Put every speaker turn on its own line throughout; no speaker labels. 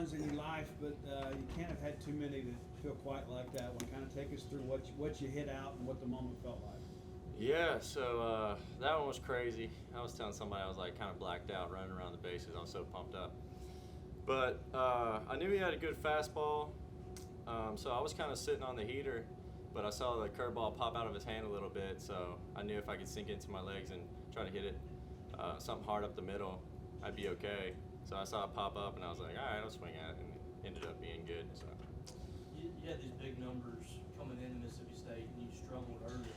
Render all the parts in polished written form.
runs in your life, but you can't have had too many that feel quite like that one. Kind of take us through what you hit out and what the moment felt like.
Yeah, so that one was crazy. I was telling somebody I was like kind of blacked out running around the bases. I was so pumped up. But I knew he had a good fastball, so I was kind of sitting on the heater, but I saw the curveball pop out of his hand a little bit, so I knew if I could sink into my legs and try to hit it something hard up the middle, I'd be okay. So I saw it pop up, and I was like, all right, I'll swing at it, and it ended up being good. So.
You had these big numbers coming into Mississippi State, and you struggled early.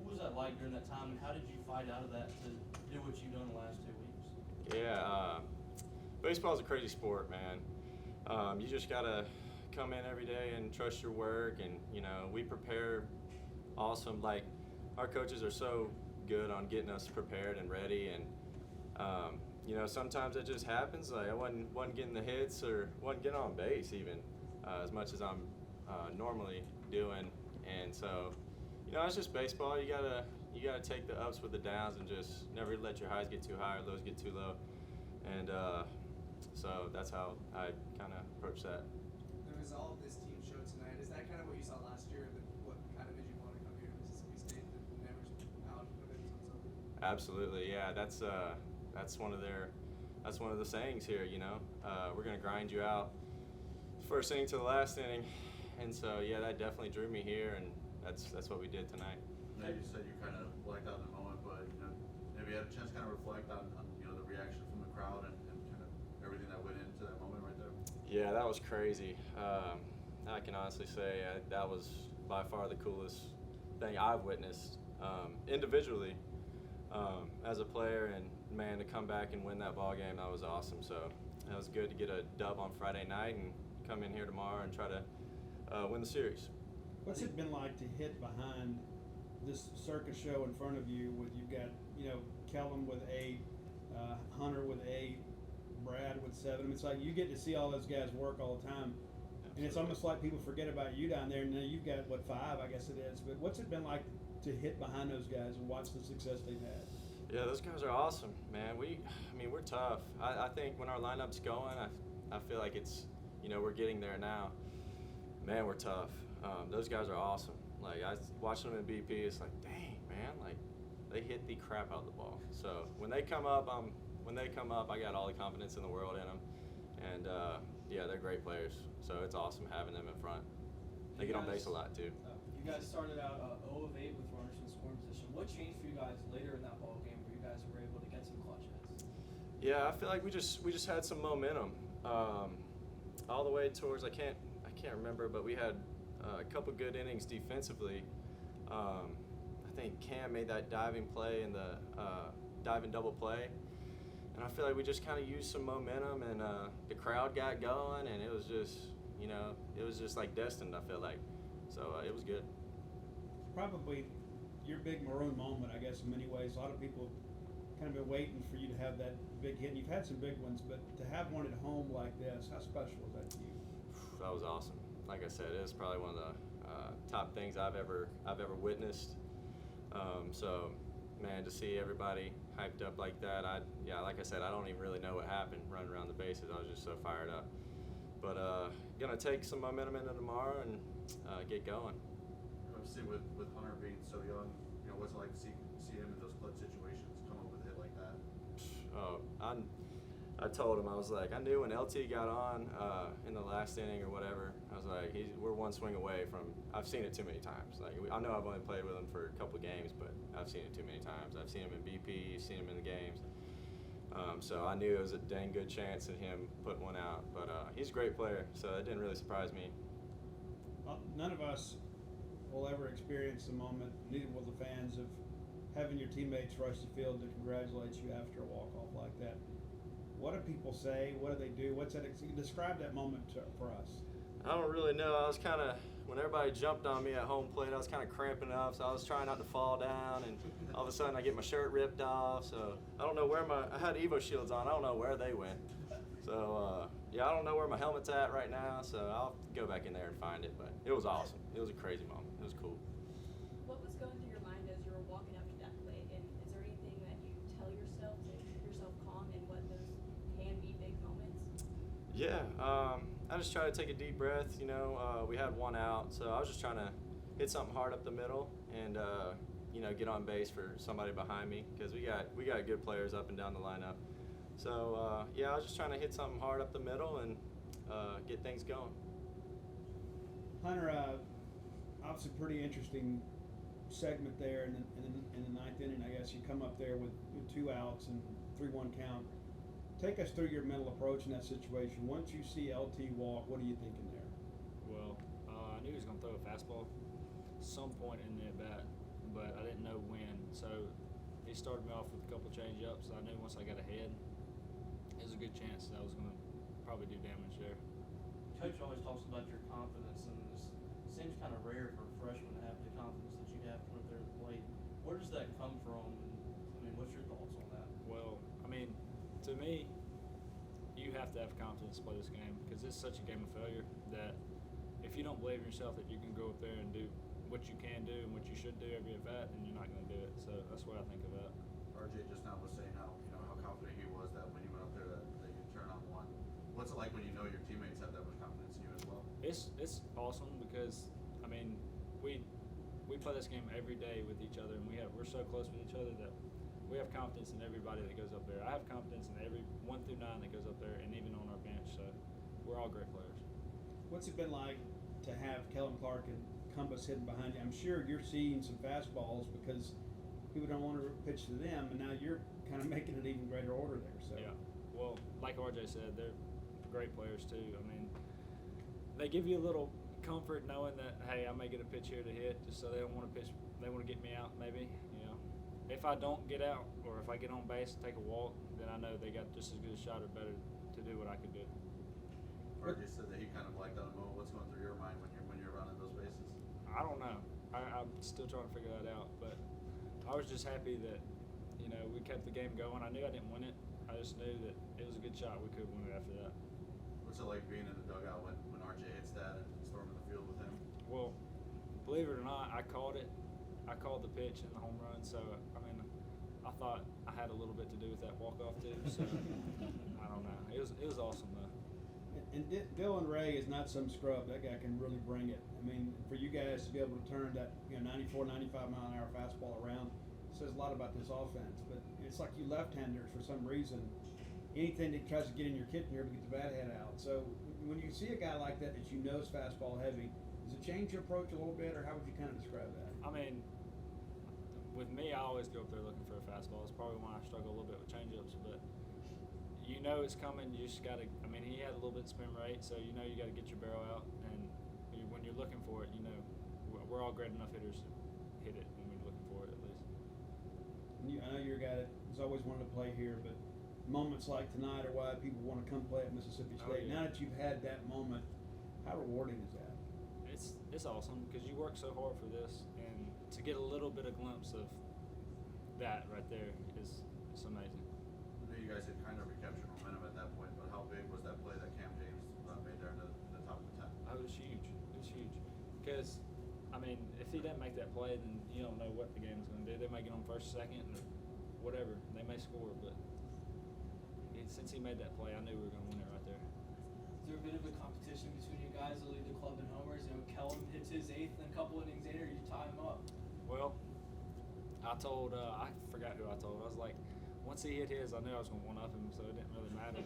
What was that like during that time, and how did you fight out of that to do what you've done the last 2 weeks?
Yeah, baseball is a crazy sport, man. You just gotta come in every day and trust your work, and we prepare awesome. Like our coaches are so good on getting us prepared and ready, and sometimes it just happens. Like I wasn't getting the hits or wasn't getting on base even as much as I'm normally doing, and so it's just baseball. You gotta take the ups with the downs and just never let your highs get too high or lows get too low, and so that's how I kind of approach that.
The resolve this team showed tonight, is that kind of what you saw last year? What kind of made you want to come here to Mississippi State and never out of it until it's over?
Absolutely, yeah. That's one of the sayings here. We're gonna grind you out, first inning to the last inning, and so yeah, that definitely drew me here, and that's what we did tonight.
I know you said you kind of blacked out in the moment, but have you had a chance to kind of reflect on the reaction from the crowd and kind of everything that went into that moment right there?
Yeah, that was crazy. I can honestly say that was by far the coolest thing I've witnessed individually as a player, and man, to come back and win that ball game, that was awesome. So it was good to get a dub on Friday night and come in here tomorrow and try to win the series.
What's it been like to hit behind this circus show in front of you? You've got Kellen with 8, Hunter with 8, Brad with 7. I mean, it's like you get to see all those guys work all the time, and it's almost like people forget about you down there. And now you've got 5, I guess it is. But what's it been like to hit behind those guys and watch the success they've had?
Yeah, those guys are awesome, man. We're tough. I think when our lineup's going, I feel like it's we're getting there now. Man, we're tough. Those guys are awesome. Like I watching them in BP, it's like, dang, man, like they hit the crap out of the ball. So when they come up, I got all the confidence in the world in them, and yeah, they're great players. So it's awesome having them in front. They get on base a lot too.
You guys started out 0 of 8 with runners in scoring position. What changed for you guys later in that ball game where you guys were able to get some clutch hits?
Yeah, I feel like we just had some momentum all the way towards I can't remember, but we had a couple good innings defensively. I think Cam made that diving play in the diving double play, and I feel like we just kind of used some momentum, and the crowd got going, and it was just like destined. I feel like, so it was good.
Probably your big maroon moment, I guess, in many ways. A lot of people kind of been waiting for you to have that big hit. And you've had some big ones, but to have one at home like this, how special is that to you?
That was awesome. Like I said, it was probably one of the top things I've ever witnessed. So, man, to see everybody hyped up like that, like I said, I don't even really know what happened running around the bases. I was just so fired up. But gonna take some momentum into tomorrow and get going.
Obviously, with Hunter being so young, what's it like to see him in those clutch situations, come up with a hit like that?
Oh, I told him, I was like, I knew when LT got on in the last inning or whatever, I was like, we're one swing away from. I've seen it too many times. Like I know I've only played with him for a couple of games, but I've seen it too many times. I've seen him in BP, seen him in the games. So I knew it was a dang good chance at him putting one out. But he's a great player, so it didn't really surprise me.
None of us will ever experience the moment, neither will the fans, of having your teammates rush the field to congratulate you after a walk-off like that. What do people say? What do they do? Describe that moment for us.
I don't really know. I was kind of, when everybody jumped on me at home plate, I was kind of cramping up, so I was trying not to fall down, and all of a sudden I get my shirt ripped off, so I don't know where I had Evo shields on, I don't know where they went. So, yeah, I don't know where my helmet's at right now, so I'll go back in there and find it, but it was awesome. It was a crazy moment. It was cool.
What was going through your mind as you were walking up to that plate, and is there anything that you tell yourself to keep yourself calm in what those can be big moments?
Yeah, I just try to take a deep breath. You know, we had one out, so I was just trying to hit something hard up the middle and you know, get on base for somebody behind me because we got good players up and down the lineup. So yeah, I was just trying to hit something hard up the middle and get things going.
Hunter, obviously pretty interesting segment there in the ninth inning. I guess you come up there with 2 outs and 3-1 count. Take us through your mental approach in that situation. Once you see LT walk, what are you thinking there?
Well, I knew he was going to throw a fastball some point in the at-bat, but I didn't know when. So he started me off with a couple change-ups. I knew once I got ahead, there was a good chance that I was going to probably do damage there.
Coach always talks about your confidence, and this seems kind of rare for a freshman to have the confidence that you have coming up there at the plate. Where does that come from? And, I mean, what's your thoughts on that?
Well, I mean, to me, you have to have confidence to play this game because it's such a game of failure that if you don't believe in yourself that you can go up there and do what you can do and what you should do every at bat, then you're not going to do it. So that's what I think of that.
RJ just now was saying how how confident he was that when you went up there that you turn on one. What's it like when you know your teammates have that much confidence in you as well?
It's awesome because I mean we play this game every day with each other and we're so close with each other that we have confidence in everybody that goes up there. I have confidence in every 1 through 9 that goes up there and even on our bench. So we're all great players.
What's it been like to have Kellen Clark and Cumbus hitting behind you? I'm sure you're seeing some fastballs because people don't want to pitch to them, and now you're kind of making an even greater order there. So
Yeah. Well, like RJ said, they're great players too. I mean, they give you a little comfort knowing that, hey, I may get a pitch here to hit, just so they don't want to pitch. They want to get me out, maybe. If I don't get out or if I get on base and take a walk, then I know they got just as good a shot or better to do what I could do.
RJ said that he kind of liked on a moment. What's going through your mind when you're running those bases?
I don't know. I'm still trying to figure that out, but I was just happy that we kept the game going. I knew I didn't win it. I just knew that it was a good shot. We could win it after that.
What's it like being in the dugout when RJ hits that and storming the field with him?
Well, believe it or not, I called it. I called the pitch and the home run, so I mean, I thought I had a little bit to do with that walk-off too. So I don't know. It was awesome though.
And Dylan Ray is not some scrub. That guy can really bring it. I mean, for you guys to be able to turn that 94, 95 mile an hour fastball around says a lot about this offense. But it's like you left-handers for some reason. Anything that tries to get in your kit here to get the bat head out. So when you see a guy like that you know is fastball heavy, does it change your approach a little bit, or how would you kind of describe that?
I mean, with me, I always go up there looking for a fastball. It's probably why I struggle a little bit with changeups, but you know it's coming. You just got to. I mean, he had a little bit of spin rate, so you know you got to get your barrel out. And when you're looking for it, we're all great enough hitters to hit it when we're looking for it at least.
I know you're a guy that has always wanted to play here, but moments like tonight are why people want to come play at Mississippi
Oh,
State.
yeah.
Now that you've had that moment, how rewarding is that?
It's awesome because you work so hard for this, and to get a little bit of glimpse of that right there is amazing.
I know you guys had kind of recaptured momentum at that point, but how big was that play that Cam James made there in the top of the 10th?
Oh, it was huge. It was huge because I mean, if he doesn't make that play, then you don't know what the game's going to do. They may get on first, second, or whatever. They may score, but since he made that play, I knew we were going to win it right there.
Is there a bit of a competition between you guys to lead the club in homers? Kellen hits his 8th and a couple innings later, you tie him up.
Well, I told I forgot who I told. I was like, once he hit his, I knew I was going to one up him, so it didn't really matter.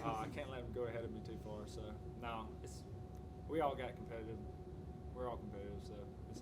I can't let him go ahead of me too far. So no, we all got competitive. We're all competitive, so it's